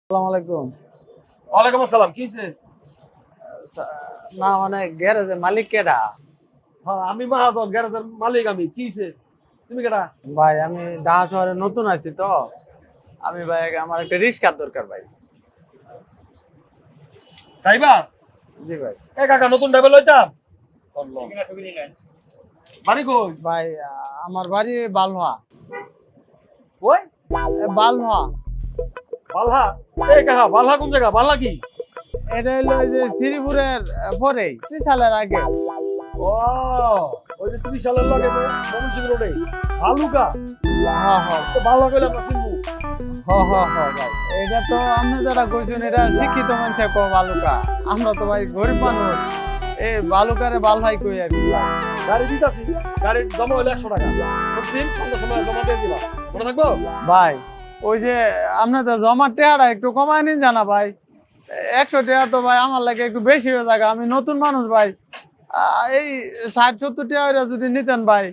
আসসালামু আলাইকুম। ওয়ালাইকুম আসসালাম। কি হইছে? না মানে গ্যারেজের মালিক কেডা? হ্যাঁ, আমি মাহাজন, গ্যারেজের মালিক আমি। কি হইছে? তুমি কেডা? ভাই আমি ঢাকা শহরে নতুন আছি তো। আমি ভাই আমার একটা রিক্সার দরকার ভাই। ড্রাইভার? জি ভাই। এ কাকা নতুন ড্রাইভার লইতাম। বাড়ি কই? ভাই আমার বাড়ি বালহা। ওই বালহা। বালহা। এই কাকা বালহা কোন জায়গা? বালহা কি? এটা হলো ওই যে শ্রীপুরের পরেই 3 সালের আগে। ও, ওই যে 30 সালের লাগে ময়মনসিংহ রোডে। ভালুকা। হ্যাঁ হ্যাঁ তো বালহা কইলাম না চিনবো। হ্যাঁ ভাই। এটা তো আপনি যারা কইছেন এটা শিক্ষিত মানুষ কো বালুকা। আমরা তো ভাই গরিব মানুষ। এই বালুকারে বালহাই কই আর কি। গাড়ি দিতাছি। গাড়ির জমা হইলো 100 টাকা। প্রতিদিন সন্ধ্যার সময় জমা দিয়ে দিবা। মনে থাকবো? ভাই ওই যে আপনাদের জমার টাকাটা একটু কমায় নিন জানা ভাই। 100 টাকা তো ভাই আমার লাগে একটু বেশি হয়ে যায়। আমি নতুন মানুষ ভাই। এই 60-70 টাকা হইরা যদি নিতেন ভাই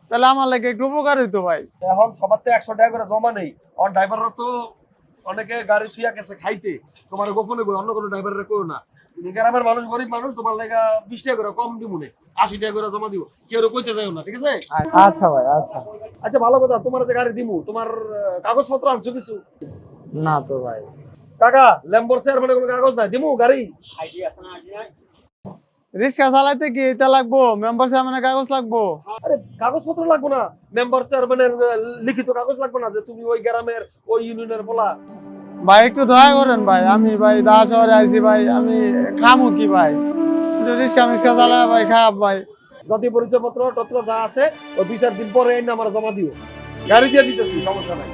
তাহলে আমার লাগে একটু উপকার হইতো ভাই। এখন সবার তো 100 টাকা করে জমা নেই। আর ড্রাইভাররা তো অনেকে গাড়ি থুইয়া গেছে খাইতে। তোমার গোপনে কই অন্য কোনো ড্রাইভাররে কইও না। তুমি গ্রামের মানুষ, গরিব মানুষ, তোমার লাগা 20 টাকা করে কম দিমু নে। 80 টাকা করে জমা দিও। কেউ কইতে যাইও না, ঠিক আছে? আচ্ছা ভাই আচ্ছা। আচ্ছা ভালো কথা, তোমার যে গাড়ি দিমু, তোমার কাগজপত্র আনছো কিছু? না তো ভাই। কাকা, ল্যাম্বোর চেয়ারম্যানের কোনো কাগজ নাই, দিমু গাড়ি? রিক্সা চালাইতে কি এটা লাগবো? মেম্বার সাহেবের কাগজ লাগবো? আরে কাগজপত্র লাগবো না। মেম্বার চেয়ারম্যানের লিখিত কাগজ লাগবে না যে তুমি ওই গ্রামের ওই ইউনিয়নের বলা। ভাই একটু দয়া করেন ভাই। আমি ভাই ঢাকা শহরে আইছি ভাই। আমি খামু কি ভাই? রিক্সা মিক্সা চালা ভাই খারাপ ভাই। জাতীয় পরিচয়পত্র টত্র যা আছে ওই 2-4 দিন পরে এনে আমার জমা দিও। গাড়ি দিয়ে দিতেছি, সমস্যা নাই,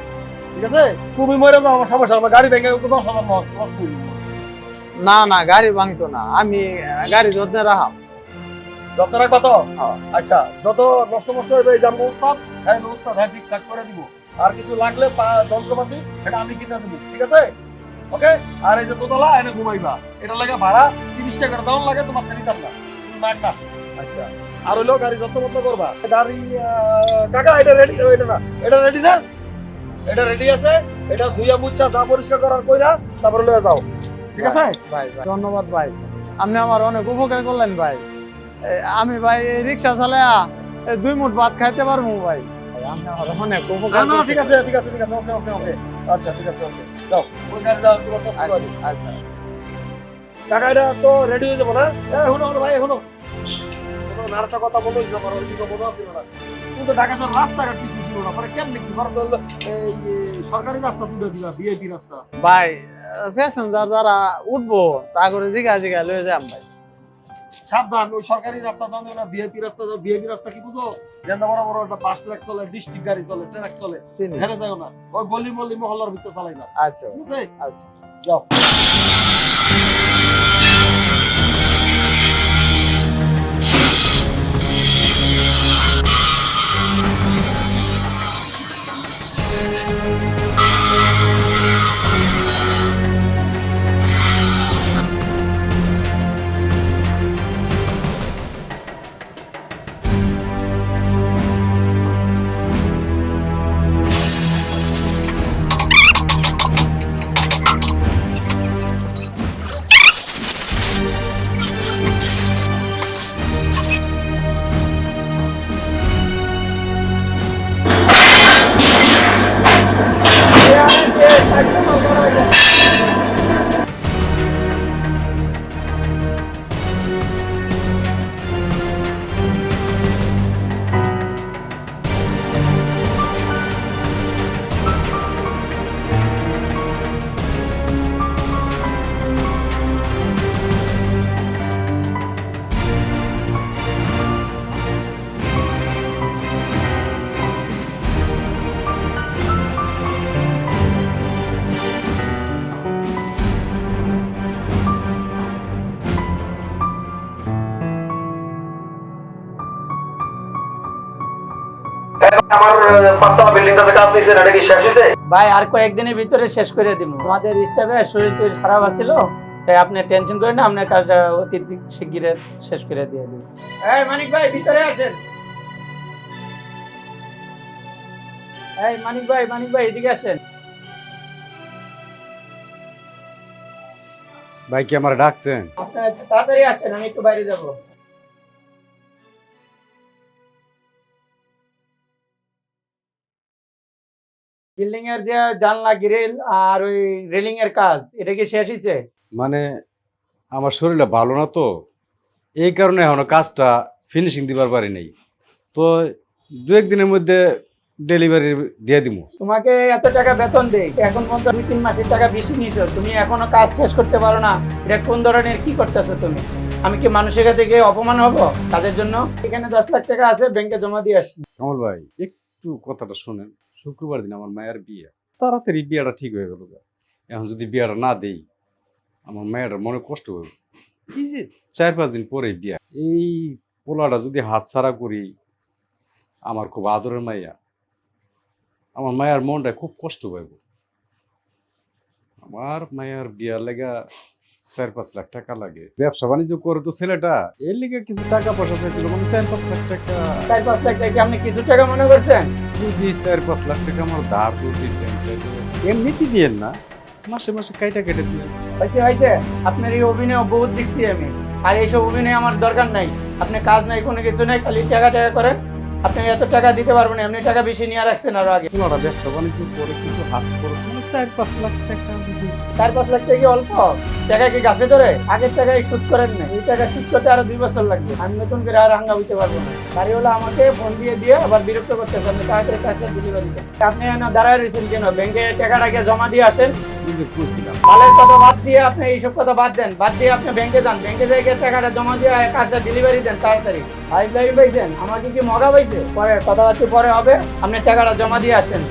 ঠিক আছে? তুমি মরে যাও, আমার সমস্যা, আমার গাড়ি ভেঙে 10,000 নষ্ট হইল। না না গাড়ি ভাঙতো না। আমি গাড়ি যত্নে রাখাম। যত্ন রাখবা তো? হ্যাঁ। আচ্ছা, যত নষ্ট নষ্ট হইবে এই জানবো উস্তাদ, হ্যাঁ উস্তাদ, হ্যাঁ ঠিকঠাক করে দিব। আর কিছু লাগলে যন্ত্রপাতি এটা আমি কিনে দেবো, ঠিক আছে? ওকে। আর এই যে দোতলা এনে ঘুমাইবা, এটা লাগে ভাড়া 30 টাকা করে দাম লাগে, তোমার থেকে নিতাম না, তুমি মার না। আচ্ছা, আর হইলো গাড়ি যত্ন মত্ন করবা। গাড়ি কাকা এটা রেডি? এটা না, এটা রেডি না? এটা রেডি আছে। এটা ধুইয়া মুচ্ছা যা পরিষ্কার করার কইরা তারপরে লয়ে যাও, ঠিক আছে? ভাই ভাই ধন্যবাদ ভাই। আপনি আমার অনেক উপকার করলেন ভাই। আমি ভাই এই রিক্সা চালায়া 2 মুঠ ভাত খাইতে পারবো ভাই। আপনি আমার অনেক উপকার না করছেন। ঠিক আছে ঠিক আছে ঠিক আছে, ওকে ওকে ওকে। আচ্ছা ঠিক আছে, ওকে যাও, ওই গাড়ি দাও, তোমার কষ্ট করি। আচ্ছা টাকা এটা তো রেডি হয়ে যাবো না? হলো হলো ভাই, হলো কোনো আরেকটা কথা বলে হয়েছে আমার, ওই কথা মনে ছিল না। কিন্তু ঢাকা শহর রাস্তাঘাট কিছু ছিল না, পরে কেমনি কি করা ধরলো? এই সরকারি রাস্তা তুলে দিবা, ভিআইপি রাস্তা। ভাই প্যাসেঞ্জার যারা উঠবো তা করে জিগা জিগা লয়ে যাম ভাই। সাবধান, ওই সরকারি রাস্তা যাও না, ভিআইপি রাস্তা যাও। ভিআইপি রাস্তা কি বুঝো? যেটা বড় বড় একটা বাস ট্রাক চলে, ডিস্ট্রিক্ট গাড়ি চলে, ট্রাক চলে, চিনি। হেরে যাও না। ওই গলি মলি মহল্লার ভিতরে চালাই না, আচ্ছা ঠিক আছে? আচ্ছা। যাও। আমার পাঁচতলা বিল্ডিংটাতে কাজ দিয়েছেন, এটা কি শেষ হয়েছে? ভাই আর কয়েকদিনের ভিতরে শেষ করে দিব। আমাদের স্টাফের শরীর টরীর খারাপ আছিল, তাই আপনি টেনশন করেন না, আপনার কাজটা অতি শিগগির শেষ করে দিয়ে দিব। এই মানিক ভাই ভিতরে আসেন। এই মানিক ভাই এদিকে আসেন। ভাই কি আমার ডাকছেন? আপনারা একটু তাড়াতাড়ি আসেন, আমি একটু বাইরে যাব। বিল্ডিং এর যে জানলা গ্রিল আর ওই রেলিং এর কাজ, এটা কি শেষ হয়েছে? মানে আমার শরীরটা ভালো না তো, এই কারণে এখনো কাজটা ফিনিশিং দিবার পারি নাই। তো দু একদিনের মধ্যে ডেলিভারি দিয়ে দিব। তোমাকে এত টাকা বেতন দেই, এখন পর্যন্ত 2-3 মাসের টাকা বেশি নিয়েছো, তুমি এখনো কাজ শেষ করতে পারো না। এটা কোন ধরনের কি করতেছো তুমি? আমি কি মানুষের কাছে গিয়ে অপমান হব তাদের জন্য? এখানে 10 লাখ টাকা আছে, ব্যাংকে জমা দিয়ে আসি। কমল ভাই একটু কথাটা শোনেন, শুক্রবার দিন আমার মায়ের বিয়ে, তাড়াতাড়ি বিয়েটা ঠিক হয়ে গেল। এখন যদি বিয়েটা না দেই আমার মায়ের মনে কষ্ট হবে। এই যে 4-5 দিন পরে বিয়া, এই পোলাটা যদি হাতছাড়া করি, আমার খুব আদরের মাইয়া, আমার মায়ের মনটা খুব কষ্ট পাইব। আমার মায়ের বিয়ার লেগা 4-5 লাখ টাকা লাগে। ব্যবসা বাণিজ্য করে তো ছেলেটা, এর লিগে কিছু টাকা পয়সা চাইছিল, মানে 4-5 লাখ টাকা। 4-5 লাখ টাকা কি আপনি কিছু টাকা মনে করছেন? যদি 4-5 লাখ টাকা আমার ধার তো দিতেন, এমনিতে দিয়েন না, মাসে মাসে কাইটা কেটে দিলেন। হয়েছে আপনার এই অভিনয় বহুত দেখছি আমি, আর এইসব অভিনয় আমার দরকার নাই। আপনি কাজ নাই, কোনো কিছু নাই, খালি টাকা টাকা করেন। আপনি এত টাকা দিতে পারবেন না, এমনি টাকা বেশি নিয়ে রাখছেন আরো আগে। ওরা ব্যবসা বাণিজ্য করে কিছু হাত খরচ, মানে 4-5 লাখ টাকা যদি 4-5 লাখ টাকা কি অল্প? টাকা কি গাছে ধরে? আগের টাকায় সুদ করেন না, এই টাকা সুদ করতে আরো 2 বছর লাগবে। আমি নতুন করে আর হাঙ্গা হইতে পারবো না। বাড়িওয়ালা আমাকে ফোন দিয়ে আবার বিরক্ত করতেছে, আপনি তাড়াতাড়ি কাজটা ডেলিভারি দেন। আপনি এনে দাঁড়ায় রয়েছেন কেন? ব্যাংকে টাকাটাকে জমা দিয়ে আসেন। নিজে খুঁজছিলাম। মালের কথা বাদ দিয়ে আপনি এইসব কথা বাদ দেন, বাদ দিয়ে আপনি ব্যাংকে যান, ব্যাংকে যাই টাকাটা জমা দিয়ে কাজটা ডেলিভারি দেন তাড়াতাড়ি। লাইভ পাইছেন? আমাকে কি মগা পাইছে? পরে কথাবার্তা পরে হবে, আপনি টাকাটা জমা দিয়ে আসেন।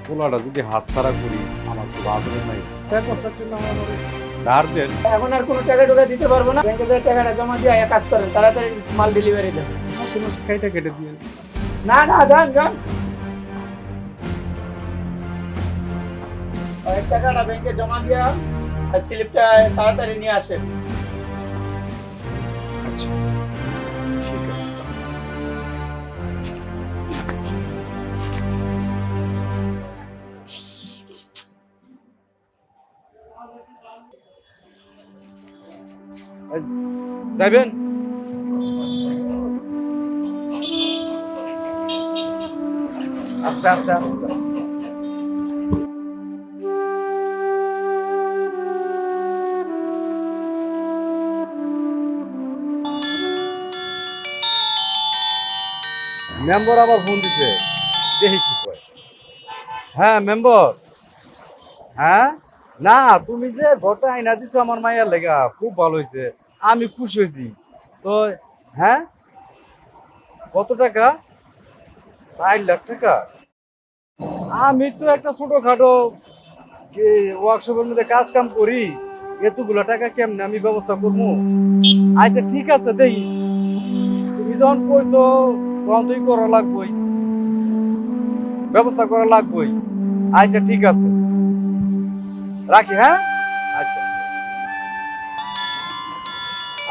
পোলাটা যদি হাত ছাড়া করি, আমার খুব আদরের নাই, 4-5 লাখ টাকা আমার ধার দেন। এখন আর কোনো টাকা টুকা দিতে পারবো না, ব্যাংকে যাই টাকাটা জমা দিয়ে কাজ করেন, তাড়াতাড়ি মাল ডেলিভারি দেন। মাসে মাসে কাইটা কেটে দিয়ে। না যান ওই টাকাটা ব্যাংকে জমা দিয়া আর স্লিপটা তাড়াতাড়ি নিয়ে আসেন। আচ্ছা ঠিক আছে। যাবেন? আস্তে আস্তে আস্তে। মেম্বার আবার ফোন দিছে, দেখি কি কয়। হ্যাঁ মেম্বার। হ্যাঁ না, তুমি যে ঘরটা আইনা দিছো আমার মায়ের লেগা, খুব ভালো হয়েছে, আমি খুশি হয়েছি। তো হ্যাঁ কত টাকা? 4 লাখ টাকা। আমি তো একটা ছোটখাটো ওয়ার্কশপের মধ্যে কাজ কাম করি, এতগুলো টাকা কেমনে আমি ব্যবস্থা করবো? আচ্ছা ঠিক আছে, দেখি তুমি যখন কইছো তখন তুই করা লাগবই, ব্যবস্থা করা লাগবই। আচ্ছা ঠিক আছে, রাখি। হ্যাঁ আচ্ছা।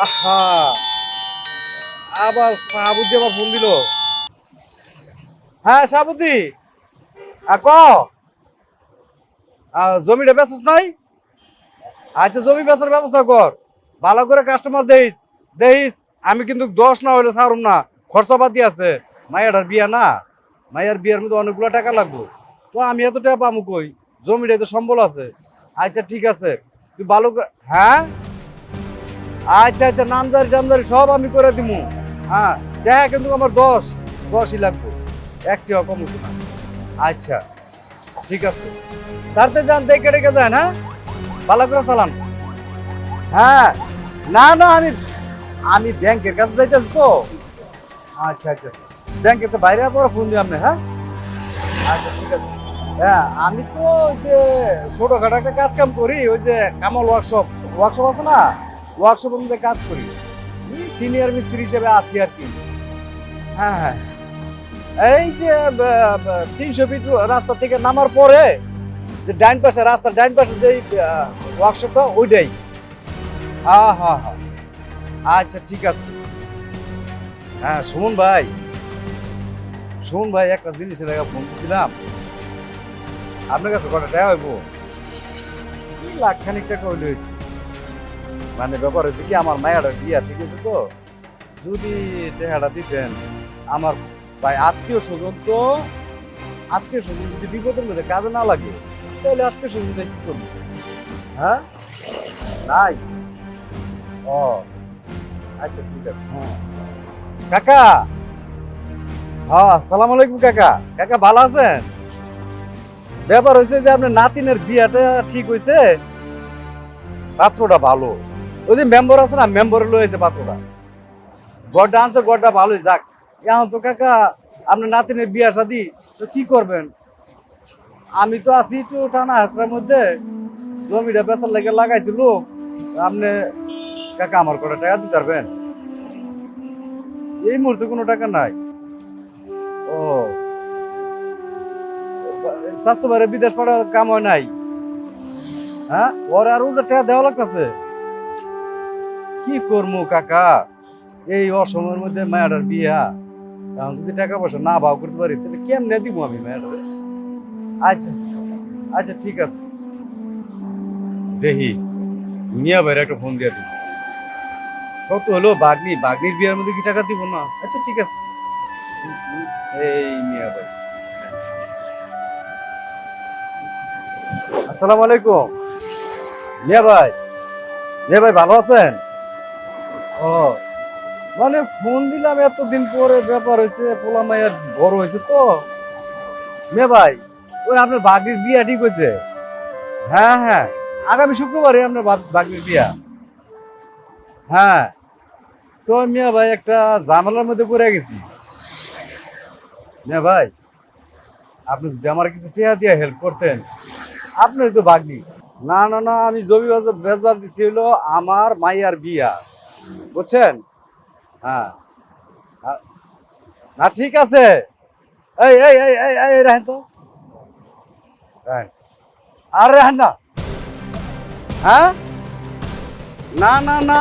আহা, আবার সাবুদ্দি আবার ফোন দিল। হ্যাঁ সাবুদ্দি, ক জমিটা বেচছ নাই? আচ্ছা জমি বেচার ব্যবস্থা কর, ভালো করে কাস্টমার দেখিস। আমি কিন্তু 10 না হইলে ছাড়ুম না, খরচাপাতি আছে। মায়ের বিয়া না, মায়ের বিয়ার মধ্যে অনেকগুলো টাকা লাগবে, তো আমি এত টাকা পাবো কই? জমিটা তো সম্বল আছে। আচ্ছা ঠিক আছে, তুই ভালো করে। হ্যাঁ আচ্ছা আচ্ছা, নামদারি টামদারি সব আমি করে দিব। হ্যাঁ দেখা কিন্তু আমার 10ই লাগবে, একটিও কম হতো না। আচ্ছা ঠিক আছে, তাড়াতাড়ি যান, দেখে রেখে যান। হ্যাঁ ভালো করে চালান। হ্যাঁ না আমি ব্যাংকের কাছে যাইতেছি তো। আচ্ছা আচ্ছা, ব্যাংকে তো বাইরে পরে ফোন দিই আপনি। হ্যাঁ আচ্ছা ঠিক আছে। হ্যাঁ আমি তো ওই যে ছোটখাটো একটা কাজ কাম করি, ওই যে কামাল ওয়ার্কশপ আছে না, ওয়ার্কশপের মধ্যে কাজ করি, সিনিয়র মিস্ত্রি হিসেবে আছি আর কি। হ্যাঁ এই যে 300 ফিট রাস্তা থেকে নামার পরে যে ডাইন পাশে, রাস্তার ডাইন পাশে যে ওয়ার্কশপটা, ওইটাই। হ্যাঁ আচ্ছা ঠিক আছে। হ্যাঁ সুমন ভাই, একটা জিনিসের আগে ফোন দিয়েছিলাম, আপনার কাছে কটা টাকা হইব? 1 লাখ খানিক টাকা হইলে মানে ব্যাপার হয়েছে কি আমার মায়ের বিয়া ঠিক আছে তো যদি টেহাটা দিতেন আমার ভাই আত্মীয় স্বজন যদি বিপদের মধ্যে কাজে না লাগে তাহলে আত্মীয় স্বজন কি করবে হ্যাঁ নাই ও আচ্ছা ঠিক আছে হ্যাঁ কাকা হ্যাঁ আসসালামু আলাইকুম কাকা কাকা ভালো আছেন ব্যাপার হয়েছে যে আপনার নাতিনের বিয়াটা ঠিক হয়েছে পাত্রটা ভালো ওই যে মেম্বার আছে না মেম্বারে লয়েছে পাত্রটা গড়টা আনছে গড়টা ভালোই যাক এখন তো কাকা আপনার নাতিনের বিয়া শাদি তো কি করবেন আমি তো আছি একটু টানা হাসরার মধ্যে জমিটা বেচার লেগে লাগাইছি লোক আপনি কাকা আমার কটা টাকা দিতে পারবেন এই মুহূর্তে কোনো টাকা নাই ও স্বাস্থ্য বারে বিদেশ পাঠা কাম হয় নাই হ্যাঁ ওর আর উল্টা টাকা দেওয়া লাগতেছে কি করবো কাকা এই অসময়ের মধ্যে মায়াটার বিয়া এখন যদি টাকা পয়সা না ভাও করতে পারি তাহলে কেমনে দিব আমি মায়াটারে আচ্ছা আচ্ছা ঠিক আছে দেখি মিয়া ভাইয়ের একটা ফোন দিয়ে দিই কত হলো বাগনির বিয়ার মধ্যে কি টাকা দিব না আচ্ছা ঠিক আছে এই মিয়া ভাই আসসালামু আলাইকুম মিয়া ভাই ভালো আছেন ও মানে ফোন দিলাম এতদিন পরে ব্যাপার হয়েছে পোলা মাইয়ার বড় হয়েছে তো মিয়া ভাই ওই আপনার বাগনির বিয়া ঠিক হয়েছে হ্যাঁ হ্যাঁ আগামী শুক্রবারে আপনার বাগনির বিয়া হ্যাঁ তো মিয়া ভাই একটা ঝামেলার মধ্যে পড়ে গেছি মিয়া ভাই আপনি যদি আমার কিছু টিয়া দিয়ে হেল্প করতেন আপনার তো বাগনি না না না আমি জমি বেচবার দিছি হলো আমার মাইয়ার বিয়া বুঝছেন হ্যাঁ না ঠিক আছে এই এই এই এই এই রাহেন তো আর রাহেন না হ্যাঁ না না না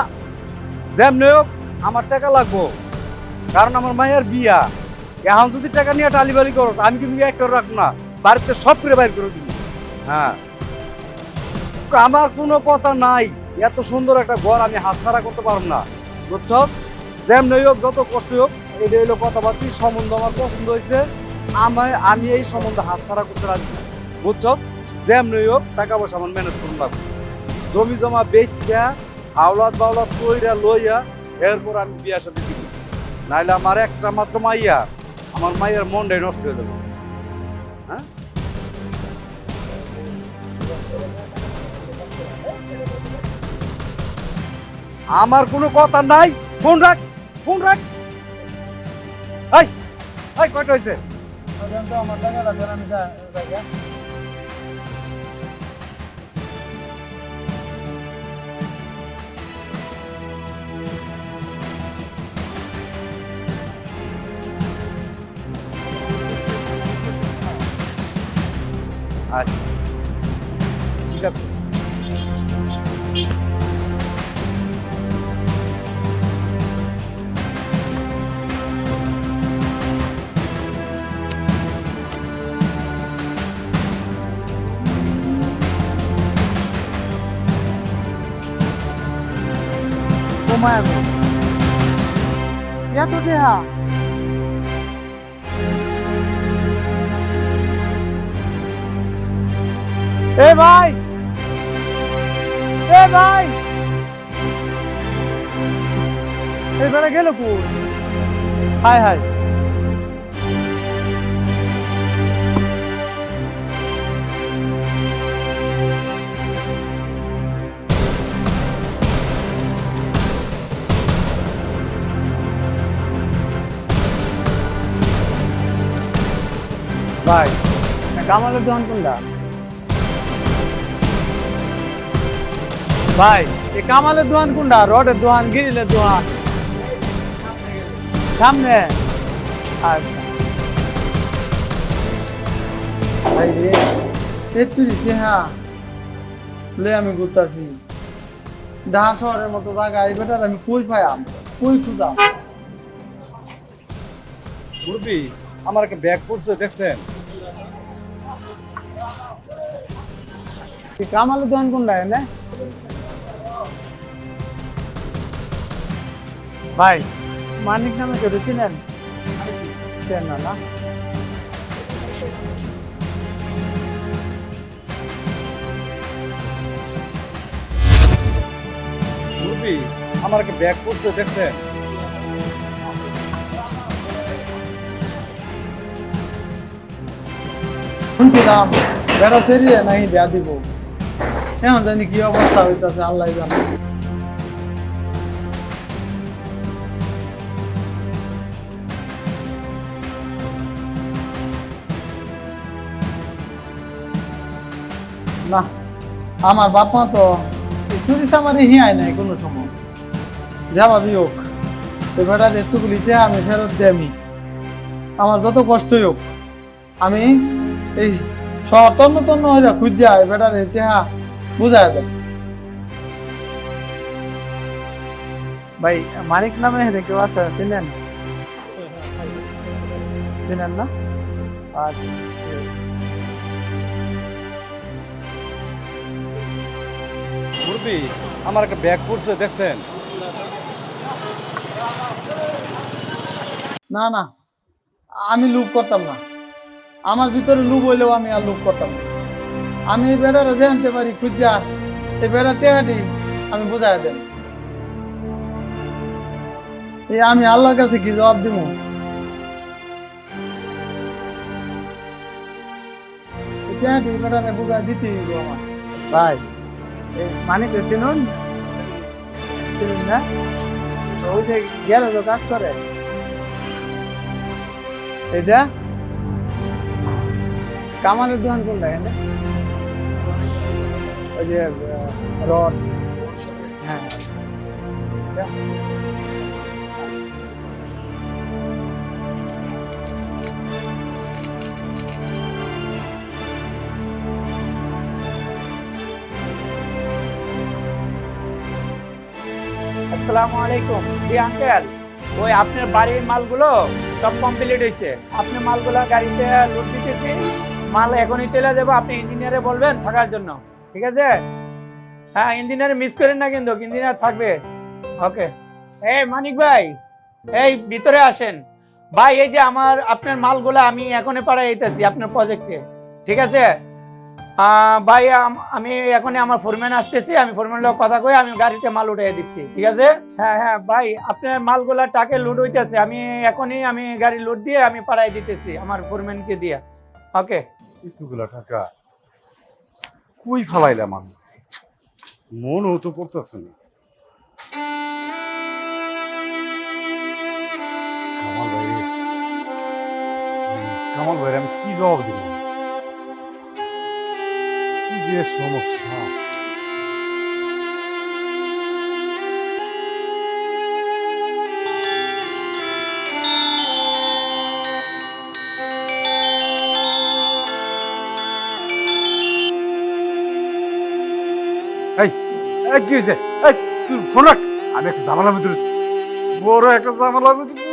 যেমনি হোক আমার টাকা লাগবো কারণ আমার মায়ের বিয়া এখন যদি টাকা নিয়ে টালিবালি করো আমি কিন্তু একটা রাখবো না বাড়িতে সব করে বাইর করে দিব হ্যাঁ আমার কোনো কথা নাই এত সুন্দর একটা ঘর আমি হাতছাড়া করতে পারবো না বুঝছ যেমনি হোক যত কষ্ট হোক এটা হইলো কথাবার্তি সম্বন্ধ আমার পছন্দ হয়েছে আমি এই সম্বন্ধে হাতছাড়া করতে রাজি না বুঝছ যেমনি হোক টাকা পয়সা আমার ম্যানেজ করুন লাগবে জমি জমা বেচা আওলাদ বাওলাদ কইরা লইয়া এরপর আমি বিয়ার সাথে দিব নাইলে আমার একটা মাত্র মাইয়া আমার মাইয়ার মনটাই নষ্ট হয়ে যাবে হ্যাঁ আমার কোনো কথা নাই ফোন রাখ এই কয়টা হয়েছে আমার টাকাটা দেন আমি জায়গা আচ্ছা ঠিক আছে কমায় এত দেহা এ ভাই এবারে গেল কই হাই হাই ভাই কামালের দোকান কোনটা ভাই এই কামালের দোকান কোনটা রডের দোকান গিরিলের দোকান সামনে আচ্ছা ভাই রে তেত্রিশ হ্যাঁ লে আমি ঘুরতাছি ঢাকা শহরের মতো জায়গা এই বেটার আমি কই পাইম কই খুঁজাম মুরব্বি আমার একটা ব্যাগ পড়ছে দেখছেন কামালের দোকান কোনটা এনে ভাই মানিক নামে কেউ চিনেন? চেন না না? মুরব্বি আমার একটা ব্যাগ পড়ছে দেখছেন? শুনছিলাম বেড়া ফেরিয়ে নাই দেয়া দিব, এখন জানি কি অবস্থা হইতাছে আল্লাহ জানে। না আমার বাপ মা তো চুরি চামারি হিয়ায় নাই কোনো সময়, যাবাবি হোক তো বেটার একটুগুলিতে আমি ফেরত দেমি, আমার যত কষ্টই হোক আমি এই শহর তন্ন তন্ন হইয়া খুঁজা বেটার ইতিহা বুঝায় দেয়। ভাই মানিক নামে কেউ আছে চিনেন? চিনেন না? আচ্ছা মুরব্বি আমার একটা ব্যাগ পড়ছে দেখছেন? না না, আমি লুপ করতাম না, আমার ভিতরে লুপ হইলেও আমি আর লুপ করতাম না। আমি এই বেড়াটা জানতে পারি খুঁজা এই বেড়া টেহাটি আমি বুঝাই দেন, এই আমি আল্লাহর কাছে কি জবাব দিব? টেহাটি বেড়াটা বুঝাই দিতে হইব আমার। ভাই এই মানিক চিনুন? চিনুন না? তো ওই যে গ্যারেজে কাজ করে এই যে কামালের দোকান কোনটা এখানে? ওই যে রড, হ্যাঁ আসসালামু আলাইকুম। জি আঙ্কেল, ওই আপনার বাড়ির মালগুলো সব কমপ্লিট হয়েছে। আপনার মালগুলো গাড়িতে লোড দিতেছি, মাল এখনই চলে যাবো। আপনি ইঞ্জিনিয়ারে বলবেন থাকার জন্য, ঠিক আছে? হ্যাঁ, ইঞ্জিনিয়ার মিস করেন না কিন্তু, ইঞ্জিনিয়ার থাকবে। ওকে। এই মানিক ভাই, এই ভিতরে আসেন। ভাই এই যে আপনার মালগুলো আমি এখনই পাঠাই দিতেছি আপনার প্রজেক্টে, ঠিক আছে? ভাই আমি এখনই আমার ফোরম্যান আসতেছি, আমি ফোরম্যান লোক কথা কই আমি গাড়িতে মাল উঠিয়ে দিচ্ছি, ঠিক আছে? হ্যাঁ হ্যাঁ ভাই, আপনার মালগুলা টাকে লোড হইতেছে, আমি গাড়ি লোড দিয়ে আমি পাঠাই দিতেছি আমার ফোরম্যানকে দিয়ে। ওকে। এতগুলা টাকা কই ফালাইলাম আমি, মনও তো করতেছে না। কামাল ভাই আমি কি জবাব দিব? কি যে সমস্যা! কি হয়েছে? শোন, আমি একটা ঝামেলার ভিতরে, বড় একটা ঝামেলার ভিতরে।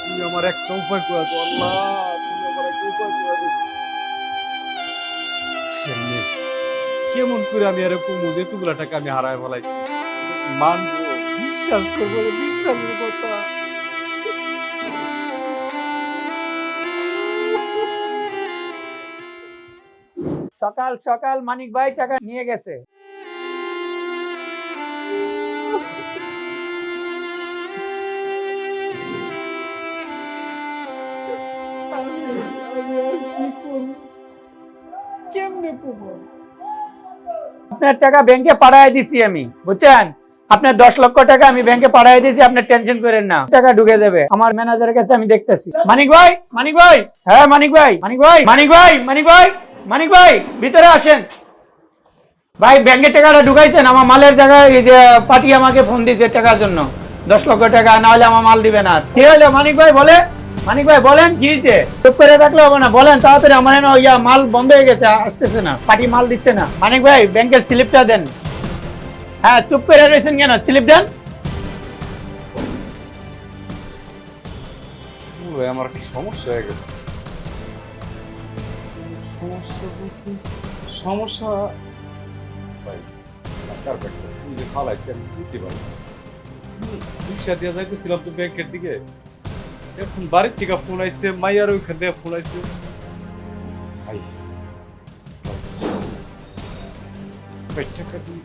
তুমি আমার একটা উপায় করে দাও আল্লাহ, তুমি আমার একটা উপায় করে দাও। কেমন করে আমি এরকম এতগুলা টাকা আমি হারায় ফেলাইছি? মানবো, বিশ্বাস করবো, বিশ্বাসের কথা। সকাল সকাল মানিক ভাই টাকা নিয়ে গেছে। আপনার টাকা ব্যাংকে পাঠায় দিছি আমি, বুঝছেন? আপনার 10 লক্ষ টাকা আমি ব্যাংকে পাঠায় দিয়েছি, আপনি টেনশন করেন না, টাকা ঢুকে যাবে। আমার ম্যানেজারের কাছে আমি দেখতেছি। মানিক ভাই, মানিক ভাই, হ্যাঁ মানিক ভাই, মানিক ভাই, মানিক ভাই, মানিক ভাই, মানিক ভাই ভিতরে আসেন। ভাই ব্যাংকে টাকাটা ঢুকাইছেন? আমার মালের জায়গায় এই যে পার্টি আমাকে ফোন দিয়েছে টাকার জন্য, 10 লক্ষ টাকা, না হলে আমার মাল দিবে না। কি হলো মানিক ভাই? বলে মানিক ভাই বলেন কি হয়েছে? চুপ করে রাখলে হবে না, বলেন তাড়াতাড়ি। আমার মাল বন্ধ হয়ে গেছে, আসতেছে না, পার্টি মাল দিচ্ছে না। মানিক ভাই ব্যাংকের স্লিপটা দেন। হ্যাঁ, চুপ করে রয়েছেন কেন? স্লিপ দেন। ভাই আমার একটা সমস্যা হয়ে গেছে। সমস্যা বলতে সমস্যা ভাই টাকার ব্যাগটা তুই যে ফালাইছি আমি বুঝতে পারি পয়সা দিয়ে যাইতেছিলাম তো ব্যাংকের দিকে, এখন বাড়ির থেকে ফোন আইছে, মাইয়ার ওইখান থেকে ফোন আইছে। ভাই ভাই টাকা দিয়ে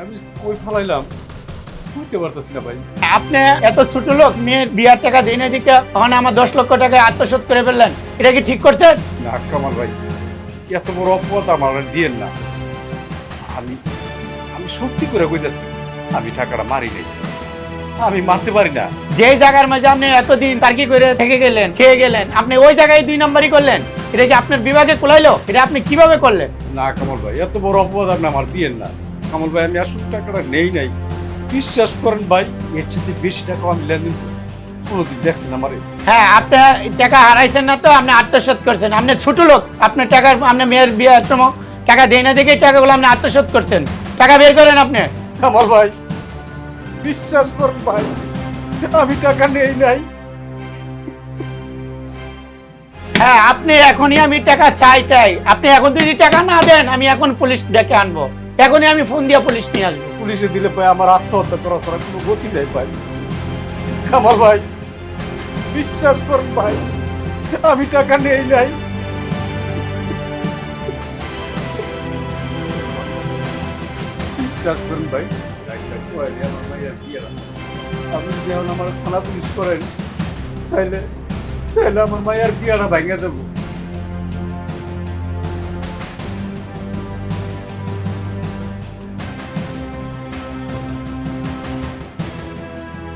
আমি কই ফালাইলাম বুঝতে পারতেছি না ভাই। আপনি এত ছোট লোক, মেয়ের বিয়ার টাকা দিয়ে না দিতে তখন আমার 10 লক্ষ টাকা আত্মসাৎ করে ফেললেন, এটা কি ঠিক করছেন? না কামাল ভাই, এত বড় অপবাদ আমার আর দিয়েন না। আমি আমি সত্যি করে কইতেছি আমি টাকাটা মারি নাই, আমি মারতে পারি না। যে জায়গার মাঝে আপনি এতদিন তার্কি করে থেকে গেলেন, খেয়ে গেলেন, আপনি ওই জায়গায় 2 নম্বরই করলেন, এটা কি আপনার বিভাগে কোলাইলো? এটা আপনি কিভাবে করলেন? না কামাল ভাই, এত বড় অপবাদ আপনি আমার দিয়েন না। কামাল ভাই, আমি আসল টাকাটা নেই নাই, বিশ্বাস করেন ভাই, এর চেয়ে বেশি টাকা আমি লেনদেন করছি, কোনোদিন দেখছেন আমারে? হ্যাঁ, আপনি টাকা হারাইছেন না তো, আপনি আত্মসাৎ করছেন। আপনি ছোট লোক, আপনার টাকার, আপনার মেয়ের বিয়ার সময় টাকা দেয় না দেখে টাকাগুলো আপনি আত্মসাৎ করছেন। টাকা বের করেন আপনি। কামাল ভাই, বিশ্বাস করেন ভাই, আমি টাকা নেই নাই। হ্যাঁ, আপনি এখনই আমি টাকা চাই। আপনি এখন যদি টাকা না দেন, আমি এখন পুলিশ ডেকে আনবো, এখনই আমি ফোন দিয়ে পুলিশ নিয়ে আসবো। পুলিশে দিলে ভাই আমার আত্মহত্যা করা ছাড়া কোনো গতি নেই ভাই। কামাল ভাই, বিশ্বাস করেন ভাই, আমি টাকা নেই নাই। বিশ্বাস করেন ভাই, আপনি যদি এখন আমার থানা পুলিশ করেন তাইলে আমার মায়ের বিয়াটা ভেঙে দেবো।